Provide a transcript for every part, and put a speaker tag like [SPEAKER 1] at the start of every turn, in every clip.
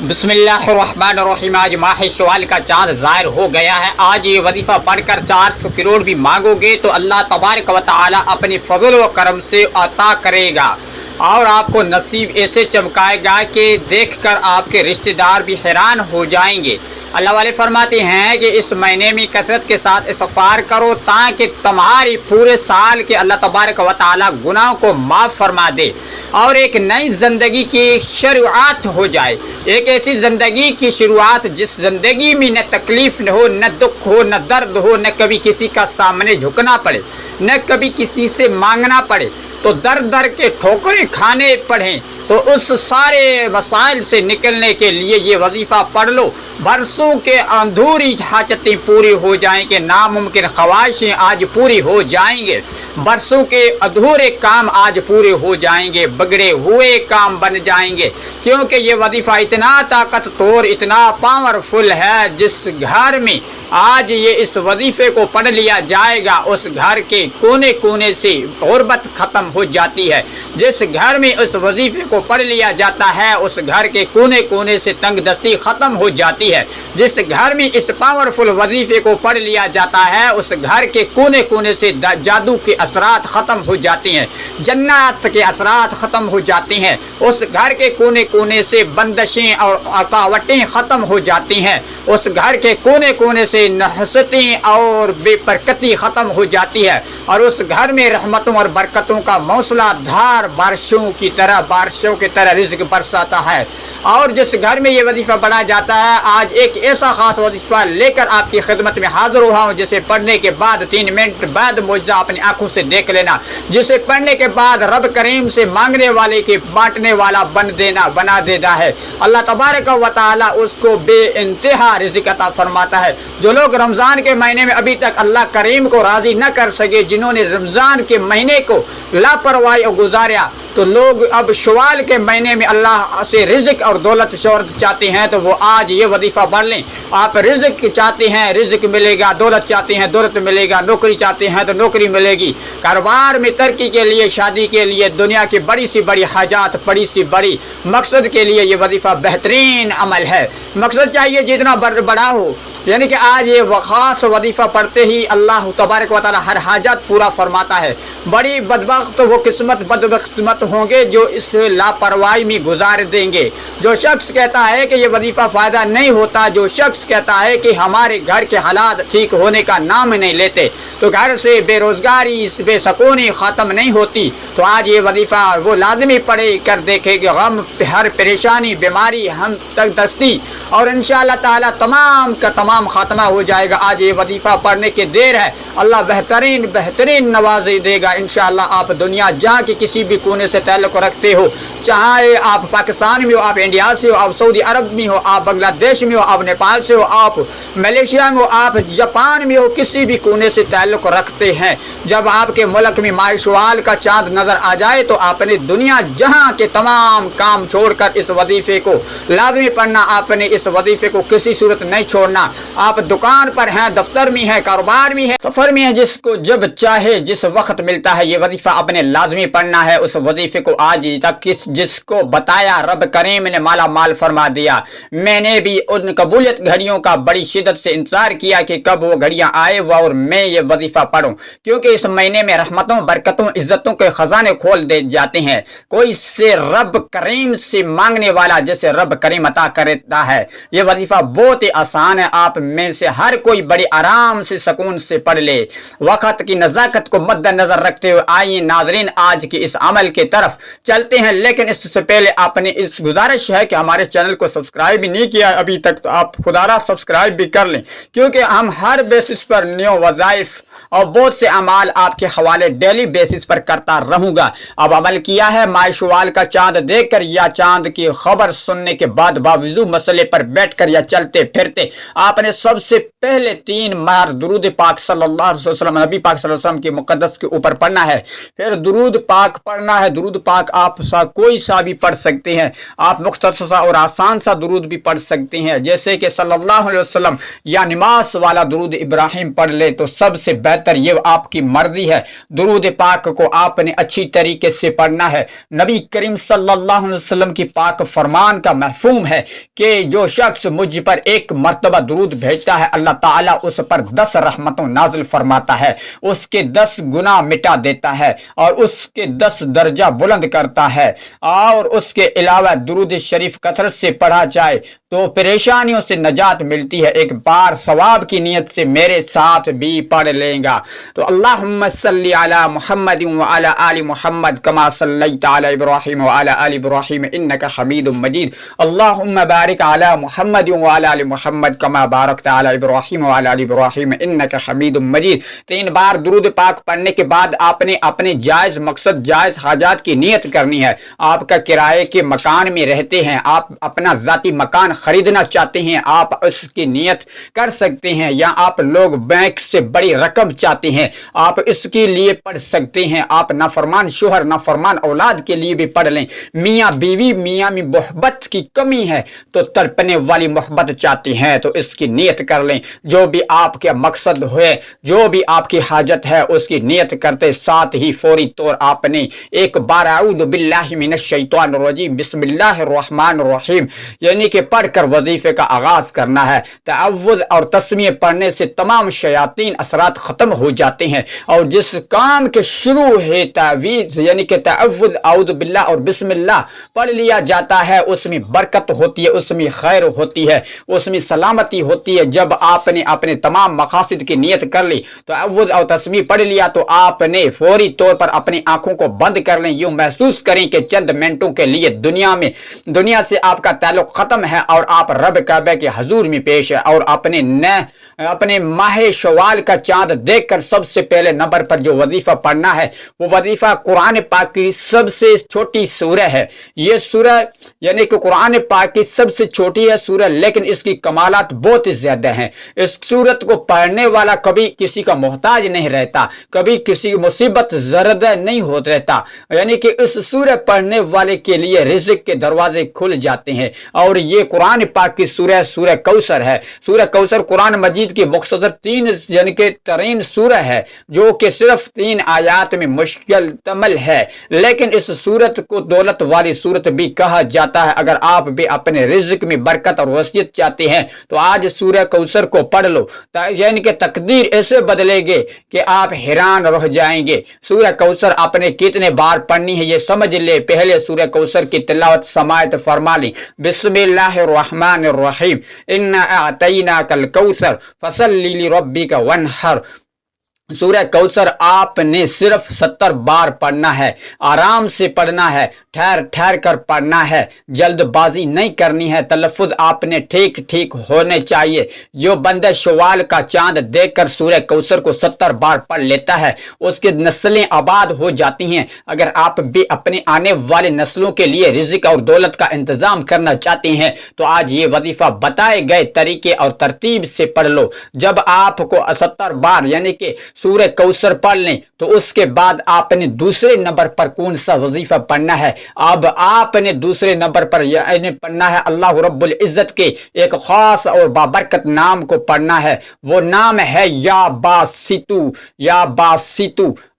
[SPEAKER 1] बिस्मिल्लाहिर्रहमानिर्रहीम। आज माह शवाल का चाँद ज़ाहिर हो गया है। आज ये वजीफ़ा पढ़कर 400 करोड़ भी मांगोगे तो अल्लाह तबारक व तआला अपने फजल व करम से अता करेगा और आपको नसीब ऐसे चमकाएगा कि देखकर आपके रिश्तेदार भी हैरान हो जाएंगे। अल्लाह वाले फरमाते हैं कि इस महीने में कसरत के साथ इस्तग़फ़ार करो ताकि तुम्हारी पूरे साल के अल्लाह तबारक व तआला गुनाहों को माफ़ फरमा दे और एक नई ज़िंदगी की शुरुआत हो जाए। एक ऐसी ज़िंदगी की शुरुआत जिस ज़िंदगी में न तकलीफ़ न हो, न दुख हो, न दर्द हो, न कभी किसी का सामने झुकना पड़े, न कभी किसी से मांगना पड़े, तो दर दर के ठोकरें खाने पड़ें। तो उस सारे मसाइल से निकलने के लिए ये वजीफ़ा पढ़ लो। बरसों के अधूरी हाजतें पूरी हो जाएंगे, नामुमकिन ख्वाहिशें आज पूरी हो जाएंगे, बरसों के अधूरे काम आज पूरे हो जाएंगे, बिगड़े हुए काम बन जाएंगे। क्योंकि ये वजीफ़ा इतना ताकत तोड़, इतना पावरफुल है, जिस घर में आज ये इस वजीफ़े को पढ़ लिया जाएगा उस घर के कोने कोने से गुर्बत ख़त्म हो जाती है। जिस घर में उस वजीफ़े को पढ़ लिया जाता है उस घर के कोने कोने से तंगदस्ती ख़त्म हो जाती है। जिस घर में इस पावरफुल वजीफ़े को पढ़ लिया जाता है उस घर के कोने कोने से जादू के असरात ख़त्म हो जाती हैं, जन्नत के असरात ख़त्म हो जाती हैं। उस घर के कोने कोने से बंदिशें और रुकावटें ख़त्म हो जाती हैं। उस घर के कोने कोने से नहसतें और बेबरकती ख़त्म हो जाती है और उस घर में रहमतों और बरकतों का मौसलाधार बारिशों की तरह रिज़्क़ बरसाता है। और जिस घर में ये वजीफ़ा पढ़ा जाता है, आज एक ऐसा ख़ास वजीफ़ा लेकर आपकी खिदमत में हाज़िर हुआ हूँ जिसे पढ़ने के बाद 3 मिनट बाद मुआज़ा अपनी आँखों से देख लेना, जिसे पढ़ने के बाद रब करीम से मांगने वाले के बांटने वाला बना देता है। अल्लाह तबारक व तआला उसको बेइंतहा रिज़्क़ अता फरमाता है। जो लोग रमज़ान के महीने में अभी तक अल्लाह करीम को राज़ी न कर सके, जिन्होंने रमज़ान के महीने को लापरवाही और गुजारा, तो लोग अब शवाल के महीने में अल्लाह से रिज़्क़ और दौलत शोहरत चाहते हैं तो वो आज ये वजीफ़ा पढ़ लें। आप रिज़्क़ चाहते हैं, रिज़्क़ मिलेगा, दौलत चाहते हैं, दौलत मिलेगा, नौकरी चाहते हैं तो नौकरी मिलेगी, कारोबार में तरक्की के लिए, शादी के लिए, दुनिया की बड़ी सी बड़ी हाजात, बड़ी सी बड़ी मकसद के लिए ये वजीफ़ा बेहतरीन अमल है। मकसद चाहिए जितना बड़ा हो, यानी कि आज ये ख़ास वजीफ़ा पढ़ते ही अल्लाह तबारक व तआला हर हाजत पूरा फरमाता है। बड़ी बदबख्त वो बदकिस्मत होंगे जो इस लापरवाही में गुजार देंगे। जो शख्स कहता है कि ये वजीफ़ा फ़ायदा नहीं होता, जो शख्स कहता है कि हमारे घर के हालात ठीक होने का नाम नहीं लेते, तो घर से बेरोज़गारी बेसकूनी ख़त्म नहीं होती, तो आज ये वजीफ़ा वो लाजमी पढ़े कर देखेंगे। गम, हर परेशानी, बीमारी, हम तक दस्ती और इंशाअल्लाह ताला तमाम का तमाम ख़ात्मा हो जाएगा। आज ये वजीफ़ा पढ़ने की देर है, अल्लाह बेहतरीन नवाज़ देगा इंशाअल्लाह। आप दुनिया जहाँ की किसी भी कोने से ताल्लुक़ रखते हो, चाहे आप पाकिस्तान में हो, आप इंडिया से हो, आप सऊदी अरब में हो, आप बांग्लादेश में हो, आप नेपाल से हो, आप मलेशिया में हो, आप जापान में हो, किसी भी कोने से ताल्लुक़ रखते हैं, जब आपके मुल्क में माह शवाल का चाँद नज़र आ जाए तो आपने दुनिया जहाँ के तमाम काम छोड़कर इस वजीफ़े को लाजमी पढ़ना। आपने इस वजीफ़े को किसी सूरत नहीं छोड़ना। आप दुकान पर हैं, दफ्तर में हैं, कारोबार में है, सफ़र में है, जिसको जब चाहे जिस वक्त मिलता है ये वजीफ़ा अपने लाजमी पढ़ना है। उस वजीफ़े को आज तक जिसको बताया रब करीम ने माला माल फरमा दिया। मैंने भी उन कबूलियत घड़ियों का बड़ी शिद्दत से इंतज़ार किया कि कब वो घड़ियाँ आए और मैं ये वजीफ़ा पढ़ूँ, क्योंकि इस महीने में रहमतों, बरकतों, इज़्ज़तों के ख़जाने खोल दे जाते हैं। कोई से रब करीम से मांगने वाला जैसे रब करीम अता करता है। ये वजीफ़ा बहुत ही आसान है, आप में से हर कोई बड़े आराम से सुकून से पढ़ ले। वक़्त की नज़ाकत को मद्देनज़र रखते हुए आइए नाज़रीन आज के इस अमल की तरफ चलते हैं। लेकिन इससे पहले आपने इस गुजारिश है कि हमारे चैनल को सब्सक्राइब भी नहीं किया अभी तक, तो आप खुदारा सब्सक्राइब भी कर लें, क्योंकि हम हर बेसिस पर न्यू वज़ाइफ और बहुत से अमाल आपके हवाले डेली बेसिस पर करता रहूँगा। अब अमल किया है माह शवाल का चाँद देखकर या चाँद की खबर सुनने के बाद बावजूद मसले पर बैठकर या चलते फिरते आपने सबसे पहले 3 बार दुरूद पाक सल्लल्लाहु अलैहि वसल्लम, नबी पाक सल्लल्लाहु अलैहि वसल्लम के मुक़द्दस के ऊपर पढ़ना है। फिर दुरूद पाक पढ़ना है। दुरूद पाक आप कोई सा भी पढ़ सकते हैं, आप मुख्तसर सा और आसान सा दुरूद भी पढ़ सकते हैं, जैसे कि सल्लल्लाहु अलैहि वसल्लम या नमाज वाला दुरूद इब्राहिम पढ़ ले तो सबसे बेहतर बेहतर ये आपकी मर्जी है। दुरूद पाक को आपने अच्छी तरीके से पढ़ना है। नबी करीम सल्लल्लाहु अलैहि वसल्लम की पाक फरमान का मफ़हूम है कि जो शख्स मुझ पर एक मर्तबा दुरूद भेजता है, अल्लाह ताला उस पर 10 रहमतों नाजिल फरमाता है, उसके 10 गुनाह मिटा देता है और उसके 10 दर्जा बुलंद करता है। और उसके अलावा दुरूद शरीफ कथरत से पढ़ा जाए तो परेशानियों से नजात मिलती है। एक बार सवाब की नीयत से मेरे साथ भी पढ़ लेगा तो अल्लाहुम्मा सल्ली अला मुहम्मद व अला आलि मुहम्मद कमा सल्लैता अला इब्राहीम व अला आलि इब्राहीम इन्नका हमीदुम मजीद। अल्लाहुम्मा बारिक अला मुहम्मद व अला आलि मुहम्मद कमा बारकता अला इब्राहीम व अला आलि इब्राहीम इन्नका हमीदुम मजीद। 3 बार दुरूद पाक पढ़ने के बाद आपने अपने जायज़ मकसद जायज़ हाजात की नीयत करनी है। आपका किराए के मकान में रहते हैं, आप अपना ज़ाती मकान खरीदना चाहते हैं, आप इसकी नियत कर सकते हैं। या आप लोग बैंक से बड़ी रकम चाहते हैं, आप इसके लिए पढ़ सकते हैं। आप नाफरमान शोहर नाफरमान औलाद के लिए भी पढ़ लें। मियाँ बीवी मियाँ में मोहब्बत की कमी है तो तड़पने वाली मोहब्बत चाहते हैं तो इसकी नियत कर लें। जो भी आपके मकसद हुए, जो भी आपकी हाजत है उसकी नियत करते साथ ही फौरी तौर आपने एक बार अऊज़ु बिल्लाहि मिनश शैतानिर रजीम बिस्मिल्लाहिर रहमानिर रहीम यानी कि पढ़कर वजीफे का आगाज करना है। तअव्वुज़ और तस्मीह पढ़ने से तमाम शयातीन असरात खत्म हो जाते हैं और जिस काम के शुरू है तावीज़ यानी कि तअव्वुज़ अऊज़ु बिल्लाह और बिस्मिल्लाह पढ़ लिया जाता है, उसमें बरकत होती है, उसमें खैर होती है, उसमें सलामती होती है। जब आपने अपने तमाम मकासद की नियत कर ली तो तअव्वुज़ और तस्मीह पढ़ लिया तो आपने फौरी तौर पर अपनी आंखों को बंद कर लें। यूं महसूस करें कि चंद मिनटों के लिए दुनिया से आपका ताल्लुक खत्म है और आप रब काबा के हजूर में पेश है और अपने माह शवाल का चांद देखकर सबसे पहले नंबर पर जो वजीफा पढ़ना है वो वजीफा कुरान पाक की सबसे छोटी सूरह है। ये सूरह यानी कि कुरान पाक की सबसे छोटी है सूरह, लेकिन इसकी कमालात बहुत ज्यादा हैं। इस सूरत को पढ़ने वाला कभी किसी का मोहताज नहीं रहता, कभी किसी मुसीबत जरद नहीं होता रहता। यानी कि इस सूरह पढ़ने वाले के लिए रिज़्क के दरवाजे खुल जाते हैं। और ये कुरान पाक की सूरह कौसर है। सूरह कौसर कुरान मजीद की मुख्तसर 3 यानी कि तरीन सूरह है जो कि सिर्फ 3 आयात में मुश्तमिल है, लेकिन इस सूरत को दौलत वाली सूरत भी कहा जाता है। अगर आप भी अपने रिज़्क में बरकत और वसीयत चाहते हैं तो आज सूरह कौसर को पढ़ लो, यानी कि तकदीर ऐसे बदलेंगे कि आप हैरान रह जाएंगे। सूरह कौसर आपने कितने बार पढ़नी है ये समझ ले। पहले सूरह कौसर की तिलावत समायत फरमा ली। बिस्मिल्लाहिर रहमानिर रहीम इन्ना अअतैनाकल कौसर फसल्लि लिरब्बिका वन्हर। सूरह कौसर आपने सिर्फ 70 बार पढ़ना है, आराम से पढ़ना है, ठहर ठहर कर पढ़ना है, जल्दबाजी नहीं करनी है। तलफ़ुज़ आपने ठीक ठीक होने चाहिए। जो बंदा शवाल का चांद देखकर सूरह कौसर को 70 बार पढ़ लेता है उसकी नस्लें आबाद हो जाती हैं। अगर आप भी अपने आने वाले नस्लों के लिए रिज़्क और दौलत का इंतज़ाम करना चाहते हैं तो आज ये वजीफ़ा बताए गए तरीके और तरतीब से पढ़ लो। जब आपको 70 बार यानी कि सूरह कौसर पढ़ लें तो उसके बाद आपने दूसरे नंबर पर कौन सा वजीफा पढ़ना है। अब आपने दूसरे नंबर पर पढ़ना है अल्लाह रब्बुल इज्जत के एक खास और बाबरकत नाम को पढ़ना है। वो नाम है या बासितु।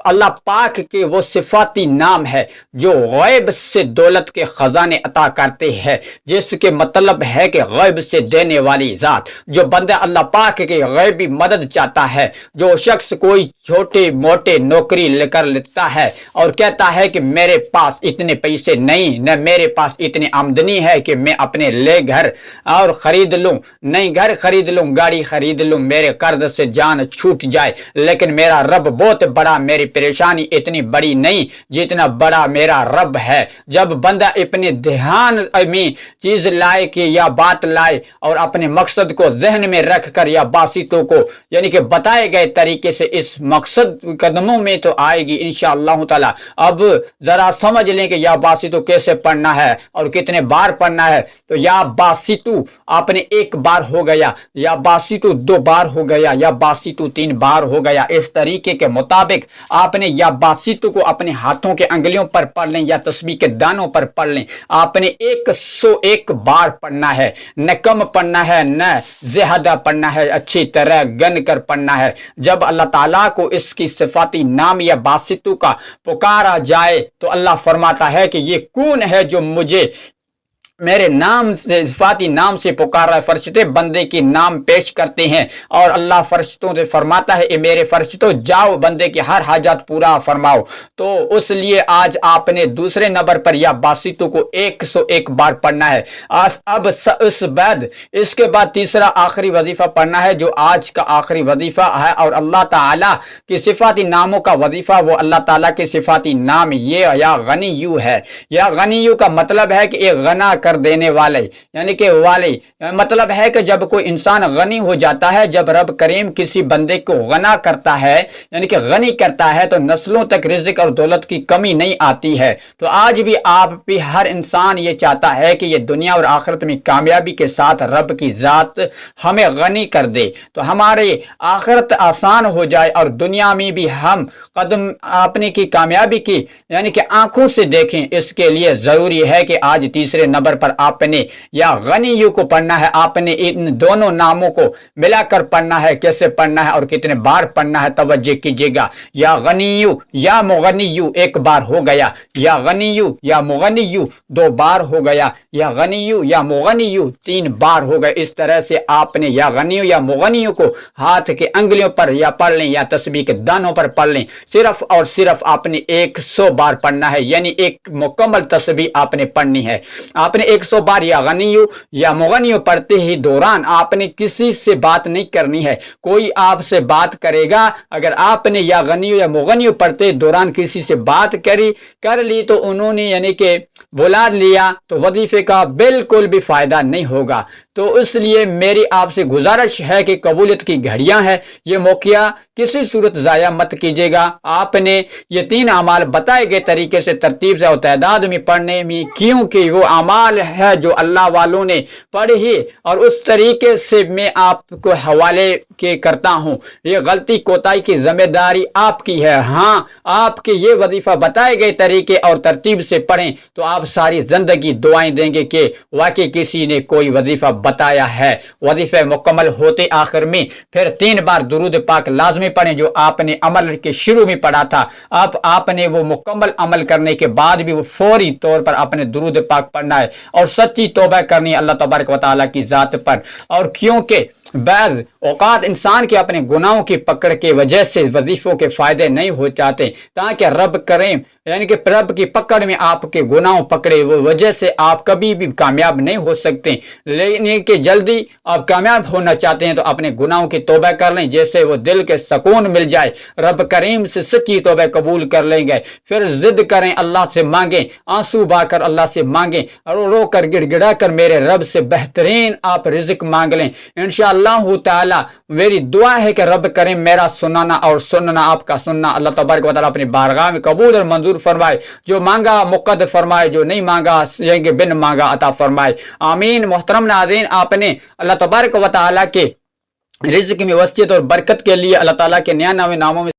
[SPEAKER 1] अल्लाह पाक के वो सिफाती नाम है जो गैब से दौलत के खजाने अता करते हैं, जिसके मतलब है कि गैब से देने वाली ज़ात। जो बंदा अल्लाह पाक की गैबी मदद चाहता है, जो शख्स कोई छोटे मोटे नौकरी लेकर लेता है और कहता है कि मेरे पास इतने पैसे नहीं, न मेरे पास इतनी आमदनी है कि मैं अपने ले घर और ख़रीद लूँ, नहीं घर खरीद लूँ, गाड़ी खरीद लूँ, मेरे कर्ज से जान छूट जाए, लेकिन मेरा रब बहुत बड़ा, मेरी परेशानी इतनी बड़ी नहीं जितना बड़ा मेरा रब है। जब बंदा अपने ध्यान में चीज लाए कि या बात लाए और अपने मकसद को जहन में रख कर या बासितों को यानी कि बताए गए तरीके से इस मकसद कदमों में तो आएगी इंशाअल्लाह ताला। अब जरा समझ लें कि या बासितु कैसे पढ़ना है और कितने बार पढ़ना है। तो या बासितु आपने 1 बार हो गया, या बासितु 2 बार हो गया, या बासितु 3 बार हो गया। इस तरीके के मुताबिक آپ نے یا باسطوں کو اپنے ہاتھوں کے انگلیوں پر پڑھ لیں یا تسبیح کے دانوں پر پڑھ لیں، آپ نے 101 بار پڑھنا ہے، نہ کم پڑھنا ہے نہ زیادہ پڑھنا ہے، اچھی طرح گن کر پڑھنا ہے۔ جب اللہ تعالیٰ کو اس کی صفاتی نام یا باسطوں کا پکارا جائے تو اللہ فرماتا ہے کہ یہ کون ہے جو مجھے میرے نام سے، صفاتی نام سے پکار رہا ہے۔ فرشتے بندے کی نام پیش کرتے ہیں اور اللہ فرشتوں سے فرماتا ہے اے میرے فرشتوں جاؤ بندے کی ہر حاجت پورا فرماؤ۔ تو اس لیے آج آپ نے دوسرے نمبر پر یا باسطوں کو 101 بار پڑھنا ہے۔ اب اس کے بعد تیسرا آخری وظیفہ پڑھنا ہے جو آج کا آخری وظیفہ ہے، اور اللہ تعالیٰ کی صفاتی ناموں کا وظیفہ وہ اللہ تعالیٰ کے صفاتی نام یہ یا غنیو ہے۔ یا غنیو کا مطلب ہے کہ ایک غنا کر دینے والے، یعنی کہ والی، مطلب ہے کہ جب کوئی انسان غنی ہو جاتا ہے، جب رب کریم کسی بندے کو غنا کرتا ہے یعنی کہ غنی کرتا ہے تو نسلوں تک رزق اور دولت کی کمی نہیں آتی ہے۔ تو آج بھی آپ بھی ہر انسان یہ چاہتا ہے کہ یہ دنیا اور آخرت میں کامیابی کے ساتھ رب کی ذات ہمیں غنی کر دے تو ہمارے آخرت آسان ہو جائے اور دنیا میں بھی ہم قدم اپنے کی کامیابی کی یعنی کہ آنکھوں سے دیکھیں۔ اس کے لیے ضروری ہے کہ آج تیسرے نمبر پر آپ نے یا غنیو کو پڑھنا ہے، آپ نے ان دونوں ناموں کو ملا کر پڑھنا ہے۔ کیسے پڑھنا ہے اور کتنے بار پڑھنا ہے توجہ کیجیے گا۔ یا غنیو یا مغنیو 1 بار ہو گیا، یا غنیو یا مغنیو 2 بار ہو گیا، یا غنیو یا مغنیو 3 بار ہو گئے۔ اس طرح سے آپ نے یا غنیو یا مغنیو کو ہاتھ کے انگلیوں پر یا پڑھ لیں یا تسبیح کے دانوں پر پڑھ لیں، صرف اور صرف آپ نے 100 بار پڑھنا ہے، یعنی ایک مکمل تسبیح آپ نے پڑھنی ہے۔ آپ نے 100 بار یا غنیو یا مغنیو پڑھتے ہی دوران آپ نے کسی سے بات نہیں کرنی ہے۔ کوئی آپ سے بات کرے گا، اگر آپ نے یا غنیو یا مغنیو پڑھتے دوران کسی سے بات کر لی تو انہوں نے یعنی کہ بلا لیا تو وظیفے کا بالکل بھی فائدہ نہیں ہوگا۔ تو اس لیے میری آپ سے گزارش ہے کہ قبولیت کی گھڑیاں ہیں، یہ موقع کسی صورت ضائع مت کیجیے گا۔ آپ نے یہ 3 اعمال بتائے گئے طریقے سے ترتیب سے اور تعداد میں پڑھنے میں، کیونکہ وہ اعمال ہے جو اللہ والوں نے پڑھی اور اس طریقے سے میں آپ کو حوالے کرتا ہوں۔ یہ غلطی کوتاہی کی ذمہ داری آپ کی ہے۔ ہاں، آپ کے یہ وظیفہ بتائے گئے طریقے اور ترتیب سے پڑھیں تو آپ ساری زندگی دعائیں دیں گے کہ واقعی کسی نے کوئی وظیفہ بتایا ہے۔ وظیفہ مکمل ہوتے آخر میں پھر 3 بار درود پاک لازمی پڑھیں جو آپ نے عمل کے شروع میں پڑھا تھا۔ اب آپ نے وہ مکمل عمل کرنے کے بعد بھی وہ فوری طور پر آپ نے درود پاک پڑھنا ہے اور سچی توبہ کرنی ہے اللہ تبارک و تعالیٰ کی ذات پر۔ اور کیونکہ بعض اوقات انسان کے اپنے گناہوں کی پکڑ کے وجہ سے وظیفوں کے فائدے نہیں ہو جاتے، تاکہ رب کریم یعنی کہ رب کی پکڑ میں آپ کے گناہوں پکڑے وہ وجہ سے آپ کبھی بھی کامیاب نہیں ہو سکتے۔ لیکن کہ جلدی آپ کامیاب ہونا چاہتے ہیں تو اپنے گناہوں کی توبہ کر لیں، جیسے وہ دل کے سکون مل جائے، رب کریم سے سچی توبہ قبول کر لیں گے۔ پھر ضد کریں، اللہ سے مانگیں، آنسو بہا کر اللہ سے مانگیں اور رو کر گڑ گڑا کر میرے رب سے بہترین آپ رزق مانگ لیں۔ انشاءاللہ تعالی میری دعا ہے کہ رب کریم میرا سنانا اور سننا آپ کا سننا اللہ تبارک و تعالی اپنی بارگاہ میں قبول اور منظور فرمائے، جو مانگا مقد فرمائے، جو نہیں مانگا بن مانگا عطا فرمائے، آمین۔ محترم ناظرین، آپ نے اللہ تبارک و تعالی کے رزق میں وسعت اور برکت کے لیے اللہ تعالیٰ کے 99 ناموں میں